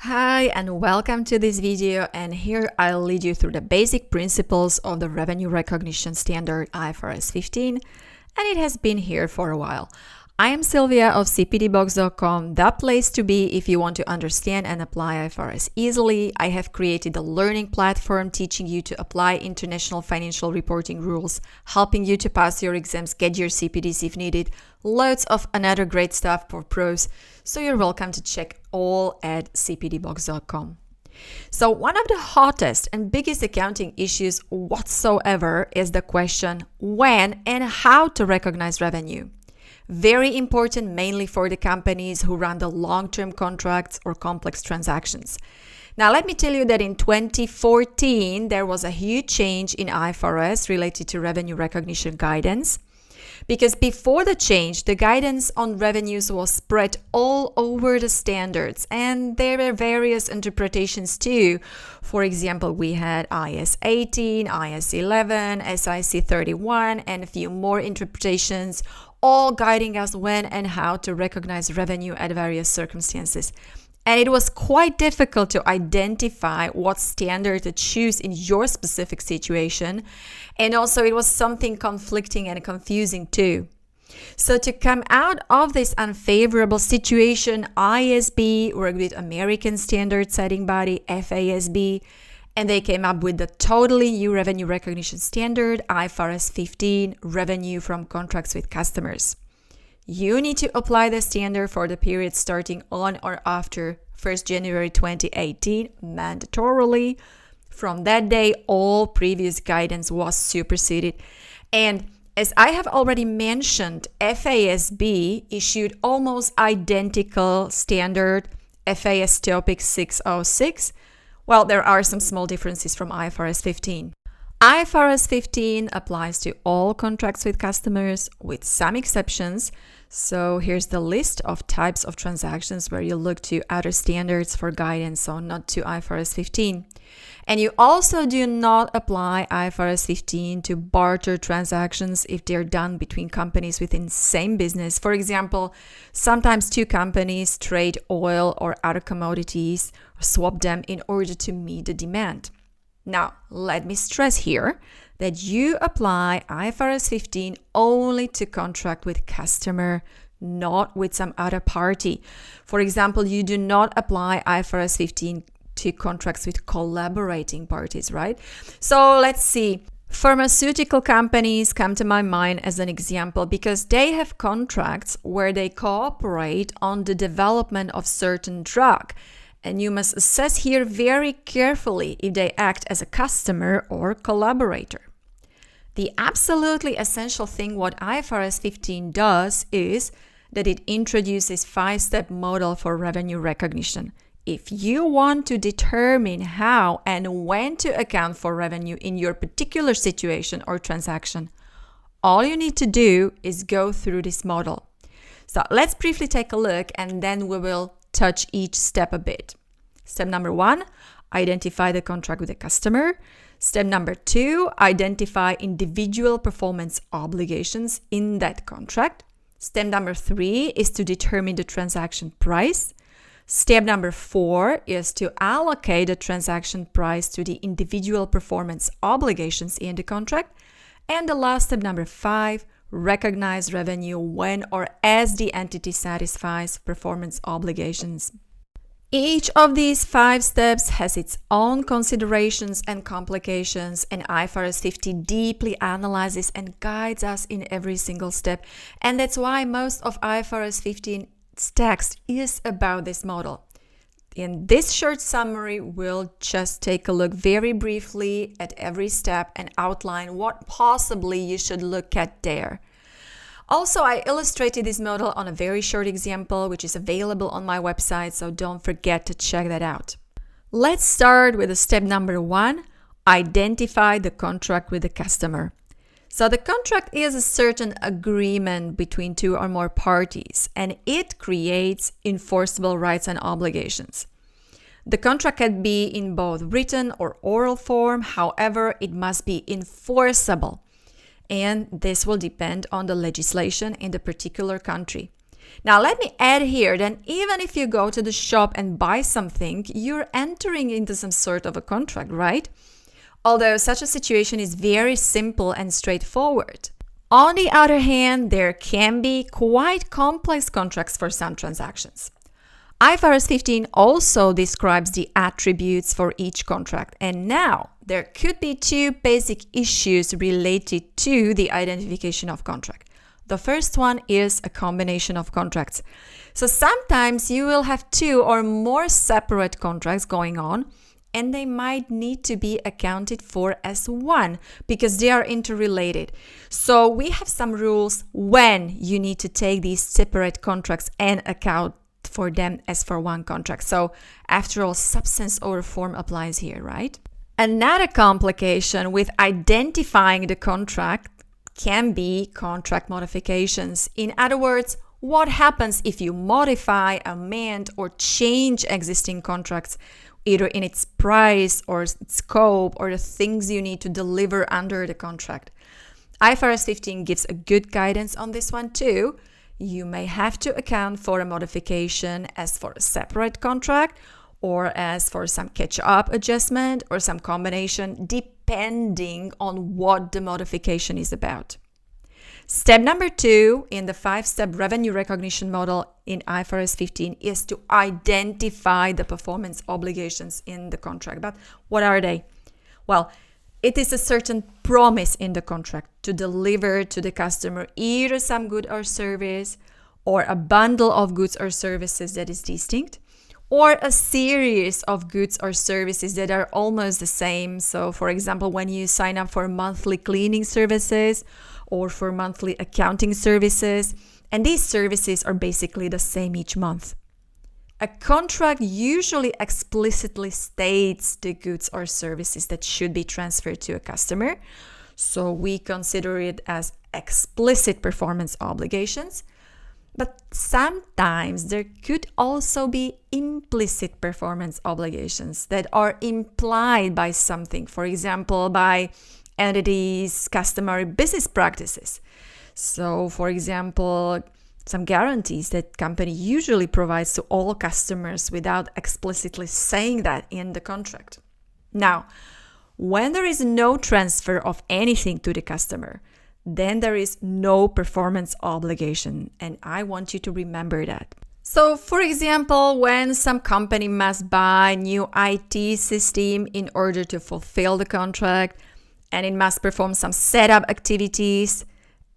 Hi and welcome to this video, and here I'll lead you through the basic principles of the revenue recognition standard IFRS 15, and it has been here for a while. I am Sylvia of cpdbox.com, the place to be if you want to understand and apply IFRS easily. I have created a learning platform teaching you to apply international financial reporting rules, helping you to pass your exams, get your CPDs if needed, loads of another great stuff for pros. So you're welcome to check all at cpdbox.com. So one of the hottest and biggest accounting issues whatsoever is the question when and how to recognize revenue. Very important mainly for the companies who run the long-term contracts or complex transactions. Now let me tell you that in 2014 there was a huge change in IFRS related to revenue recognition guidance. Because before the change, the guidance on revenues was spread all over the standards, and there were various interpretations too. For example, we had IS 18, IS 11, SIC 31, and a few more interpretations, all guiding us when and how to recognize revenue at various circumstances. And it was quite difficult to identify what standard to choose in your specific situation. And also it was something conflicting and confusing too. So to come out of this unfavorable situation, ISB worked with American standard setting body, FASB, and they came up with the totally new revenue recognition standard, IFRS 15, revenue from contracts with customers. You need to apply the standard for the period starting on or after 1st January 2018 mandatorily. From that day, all previous guidance was superseded. And as I have already mentioned, FASB issued almost identical standard, FAS Topic 606. Well, there are some small differences from IFRS 15. IFRS 15 applies to all contracts with customers with some exceptions. So here's the list of types of transactions where you look to other standards for guidance, so not to IFRS 15. And you also do not apply IFRS 15 to barter transactions if they're done between companies within the same business. For example, sometimes two companies trade oil or other commodities or swap them in order to meet the demand. Now, let me stress here that you apply IFRS 15 only to contract with customer, not with some other party. For example, you do not apply IFRS 15 to contracts with collaborating parties, right? So let's see. Pharmaceutical companies come to my mind as an example because they have contracts where they cooperate on the development of certain drug. And you must assess here very carefully if they act as a customer or collaborator. The absolutely essential thing what IFRS 15 does is that it introduces 5-step model for revenue recognition. If you want to determine how and when to account for revenue in your particular situation or transaction, all you need to do is go through this model. So let's briefly take a look and then we will touch each step a bit. Step number 1, identify the contract with the customer. Step number 2, identify individual performance obligations in that contract. Step number 3 is to determine the transaction price. Step number 4 is to allocate the transaction price to the individual performance obligations in the contract. And the last step, number 5, recognize revenue when or as the entity satisfies performance obligations. Each of these 5 steps has its own considerations and complications, and IFRS 15 deeply analyzes and guides us in every single step. And that's why most of IFRS 15's text is about this model. In this short summary, we'll just take a look very briefly at every step and outline what possibly you should look at there. Also, I illustrated this model on a very short example, which is available on my website, so don't forget to check that out. Let's start with step number 1, identify the contract with the customer. So the contract is a certain agreement between 2 or more parties, and it creates enforceable rights and obligations. The contract can be in both written or oral form, however, it must be enforceable. And this will depend on the legislation in the particular country. Now, let me add here that even if you go to the shop and buy something, you're entering into some sort of a contract, right? Although such a situation is very simple and straightforward. On the other hand, there can be quite complex contracts for some transactions. IFRS 15 also describes the attributes for each contract, and now there could be two basic issues related to the identification of contract. The first one is a combination of contracts. So sometimes you will have two or more separate contracts going on, and they might need to be accounted for as one because they are interrelated. So we have some rules when you need to take these separate contracts and account for them as for one contract. So after all, substance over form applies here, right? Another complication with identifying the contract can be contract modifications. In other words, what happens if you modify, amend, or change existing contracts, either in its price or its scope or the things you need to deliver under the contract? IFRS 15 gives a good guidance on this one too. You may have to account for a modification as for a separate contract or as for some catch-up adjustment or some combination depending on what the modification is about. Step number 2 in the 5-step revenue recognition model in IFRS 15 is to identify the performance obligations in the contract. But what are they? Well, it is a certain promise in the contract to deliver to the customer either some good or service or a bundle of goods or services that is distinct, or a series of goods or services that are almost the same. So for example, when you sign up for monthly cleaning services or for monthly accounting services, and these services are basically the same each month. A contract usually explicitly states the goods or services that should be transferred to a customer, so we consider it as explicit performance obligations. But sometimes there could also be implicit performance obligations that are implied by something, for example, by entities' customary business practices. So, for example, some guarantees that company usually provides to all customers without explicitly saying that in the contract. Now, when there is no transfer of anything to the customer, then there is no performance obligation, and I want you to remember that. So, for example, when some company must buy new IT system in order to fulfill the contract, and it must perform some setup activities,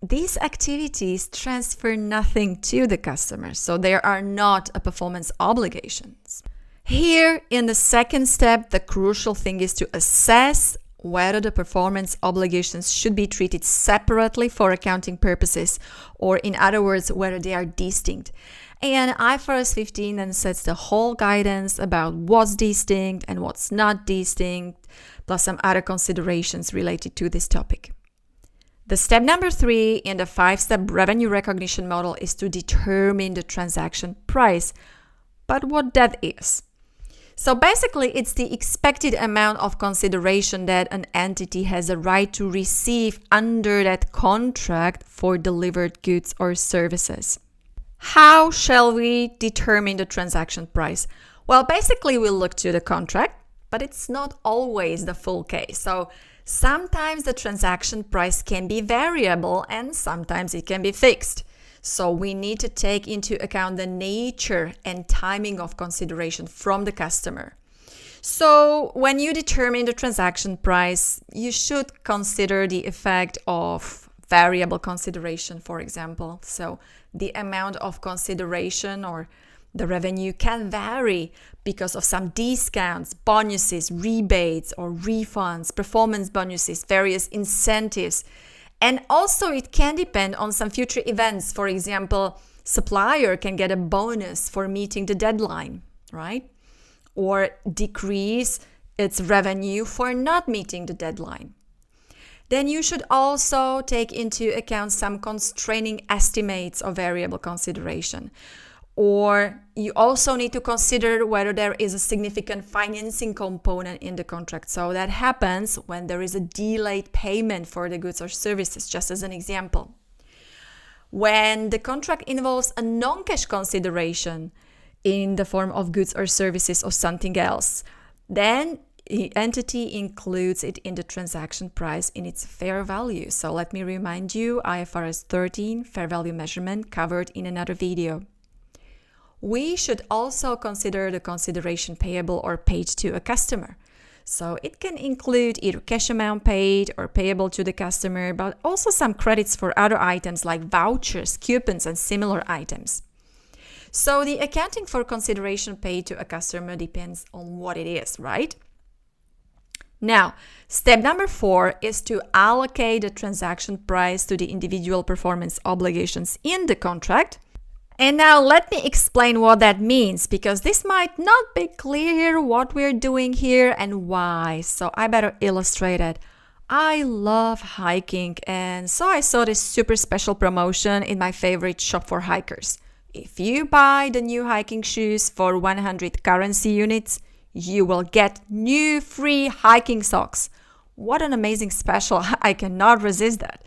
these activities transfer nothing to the customer, so there are not a performance obligations. Here, in the second step, the crucial thing is to assess whether the performance obligations should be treated separately for accounting purposes, or in other words, whether they are distinct. And IFRS 15 then sets the whole guidance about what's distinct and what's not distinct, plus some other considerations related to this topic. The step number 3 in the 5-step revenue recognition model is to determine the transaction price. But what that is? So basically, it's the expected amount of consideration that an entity has a right to receive under that contract for delivered goods or services. How shall we determine the transaction price? Well, basically, we look to the contract, but it's not always the full case. So sometimes the transaction price can be variable and sometimes it can be fixed. So we need to take into account the nature and timing of consideration from the customer. So when you determine the transaction price, you should consider the effect of variable consideration, for example. So the amount of consideration or the revenue can vary because of some discounts, bonuses, rebates or refunds, performance bonuses, various incentives. And also it can depend on some future events. For example, supplier can get a bonus for meeting the deadline, right? Or decrease its revenue for not meeting the deadline. Then you should also take into account some constraining estimates of variable consideration. Or you also need to consider whether there is a significant financing component in the contract. So that happens when there is a delayed payment for the goods or services, just as an example. When the contract involves a non-cash consideration in the form of goods or services or something else, then the entity includes it in the transaction price in its fair value. So let me remind you, IFRS 13 fair value measurement covered in another video. We should also consider the consideration payable or paid to a customer. So it can include either cash amount paid or payable to the customer, but also some credits for other items like vouchers, coupons, and similar items. So the accounting for consideration paid to a customer depends on what it is, right? Now, step number 4 is to allocate the transaction price to the individual performance obligations in the contract. And now let me explain what that means, because this might not be clear what we're doing here and why. So I better illustrate it. I love hiking, and so I saw this super special promotion in my favorite shop for hikers. If you buy the new hiking shoes for 100 currency units, you will get new free hiking socks. What an amazing special. I cannot resist that.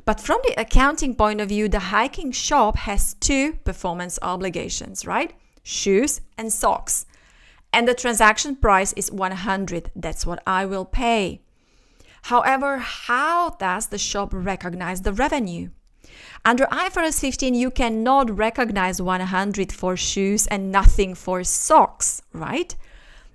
But from the accounting point of view, the hiking shop has 2 performance obligations, right? Shoes and socks. And the transaction price is 100. That's what I will pay. However, how does the shop recognize the revenue? Under IFRS 15, you cannot recognize 100 for shoes and nothing for socks, right?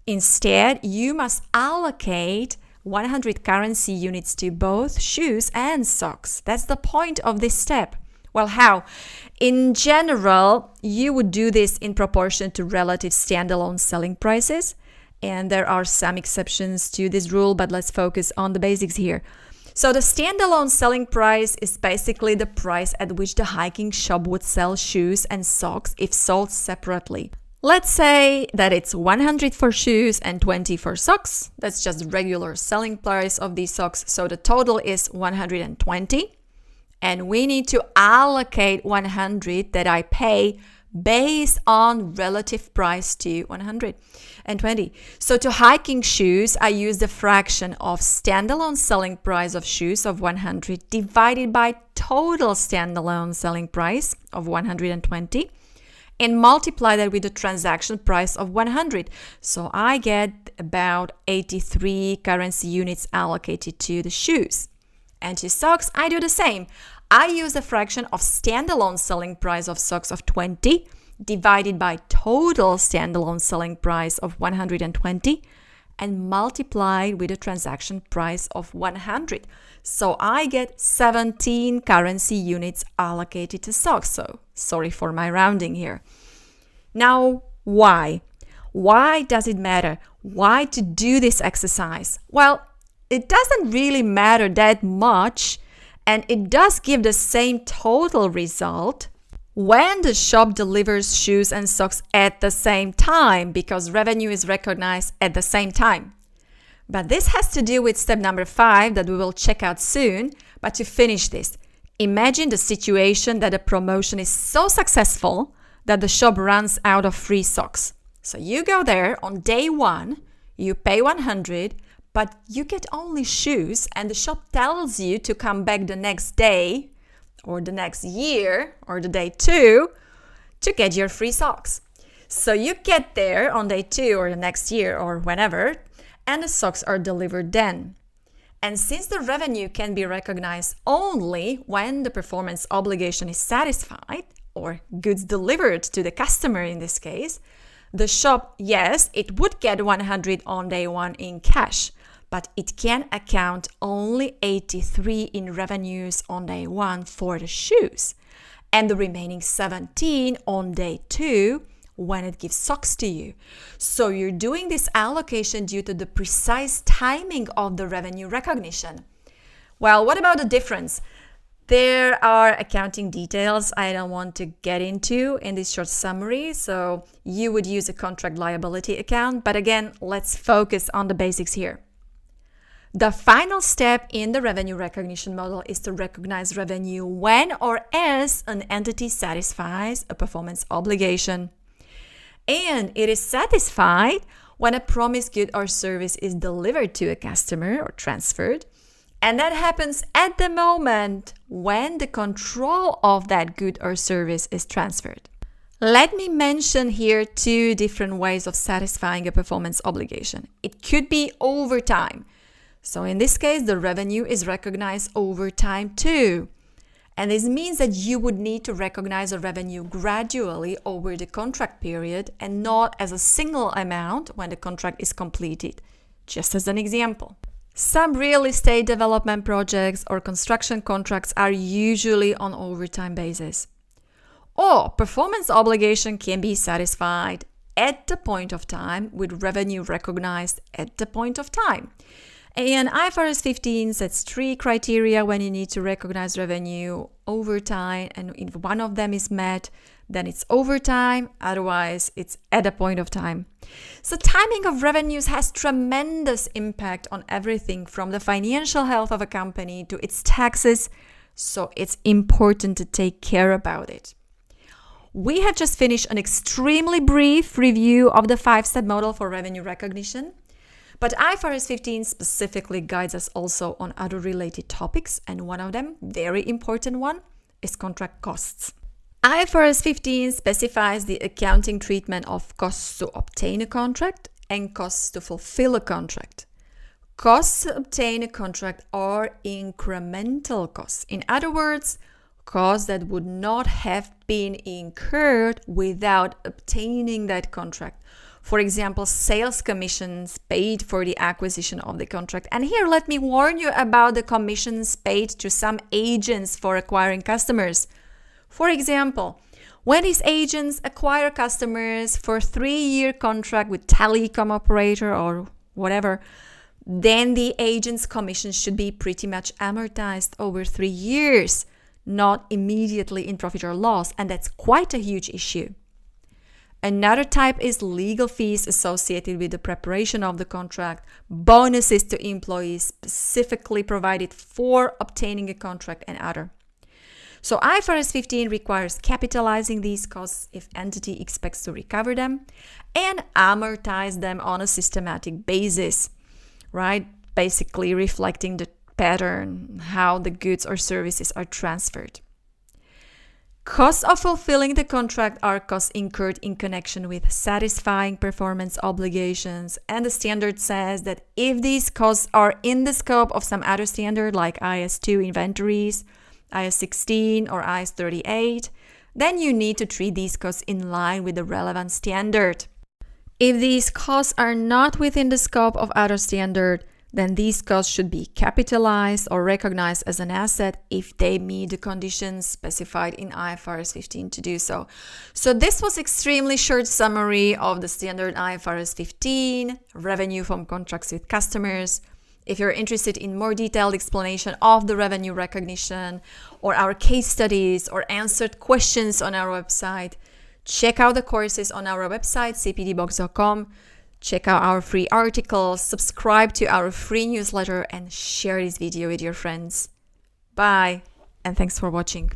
Instead, you must allocate 100 currency units to both shoes and socks. That's the point of this step. Well, how? In general, you would do this in proportion to relative standalone selling prices. And there are some exceptions to this rule, but let's focus on the basics here. So the standalone selling price is basically the price at which the hiking shop would sell shoes and socks if sold separately. Let's say that it's 100 for shoes and 20 for socks. That's just the regular selling price of these socks. So the total is 120. And we need to allocate 100 that I pay based on relative price to 120. So to hiking shoes, I use the fraction of standalone selling price of shoes of 100 divided by total standalone selling price of 120. And multiply that with the transaction price of 100. So I get about 83 currency units allocated to the shoes. And to socks, I do the same. I use a fraction of standalone selling price of socks of 20 divided by total standalone selling price of 120 and multiply with the transaction price of 100. So I get 17 currency units allocated to socks. So sorry for my rounding here. Now, why? Why does it matter? Why to do this exercise? Well, it doesn't really matter that much, and it does give the same total result when the shop delivers shoes and socks at the same time, because revenue is recognized at the same time. But this has to do with step number 5 that we will check out soon. But to finish this, imagine the situation that a promotion is so successful that the shop runs out of free socks. So you go there on day 1, you pay 100, but you get only shoes, and the shop tells you to come back the next day or the next year or the day 2 to get your free socks. So you get there on day 2 or the next year or whenever, and the socks are delivered then. And since the revenue can be recognized only when the performance obligation is satisfied, or goods delivered to the customer in this case, the shop, yes, it would get 100 on day 1 in cash, but it can account only 83 in revenues on day 1 for the shoes, and the remaining 17 on day 2 when it gives socks to you. So you're doing this allocation due to the precise timing of the revenue recognition. Well, what about the difference? There are accounting details I don't want to get into in this short summary, so you would use a contract liability account, but again, let's focus on the basics here. The final step in the revenue recognition model is to recognize revenue when or as an entity satisfies a performance obligation. And it is satisfied when a promised good or service is delivered to a customer or transferred, And that happens at the moment when the control of that good or service is transferred. Let me mention here two different ways of satisfying a performance obligation. It could be over time. So in this case, the revenue is recognized over time too. And this means that you would need to recognize the revenue gradually over the contract period and not as a single amount when the contract is completed. Just as an example. Some real estate development projects or construction contracts are usually on overtime basis. Or performance obligation can be satisfied at the point of time with revenue recognized at the point of time. And IFRS 15 sets 3 criteria when you need to recognize revenue over time, and if one of them is met, then it's over time, otherwise it's at a point of time. So timing of revenues has tremendous impact on everything from the financial health of a company to its taxes, so it's important to take care about it. We have just finished an extremely brief review of the 5-step model for revenue recognition. But IFRS 15 specifically guides us also on other related topics, and one of them, very important one, is contract costs. IFRS 15 specifies the accounting treatment of costs to obtain a contract and costs to fulfill a contract. Costs to obtain a contract are incremental costs. In other words, costs that would not have been incurred without obtaining that contract. For example, sales commissions paid for the acquisition of the contract. And here, let me warn you about the commissions paid to some agents for acquiring customers. For example, when these agents acquire customers for a 3-year contract with telecom operator or whatever, then the agent's commission should be pretty much amortized over 3 years, not immediately in profit or loss. And that's quite a huge issue. Another type is legal fees associated with the preparation of the contract, bonuses to employees specifically provided for obtaining a contract, and other. So IFRS 15 requires capitalizing these costs if entity expects to recover them and amortize them on a systematic basis, right? Basically reflecting the pattern, how the goods or services are transferred. Costs of fulfilling the contract are costs incurred in connection with satisfying performance obligations, and the standard says that if these costs are in the scope of some other standard like IS2 inventories, IS16 or IS38, then you need to treat these costs in line with the relevant standard. If these costs are not within the scope of other standard, then these costs should be capitalized or recognized as an asset if they meet the conditions specified in IFRS 15 to do so. So this was extremely short summary of the standard IFRS 15, revenue from contracts with customers. If you're interested in more detailed explanation of the revenue recognition or our case studies or answered questions on our website, check out the courses on our website, cpdbox.com. Check out our free articles, subscribe to our free newsletter, and share this video with your friends. Bye, and thanks for watching.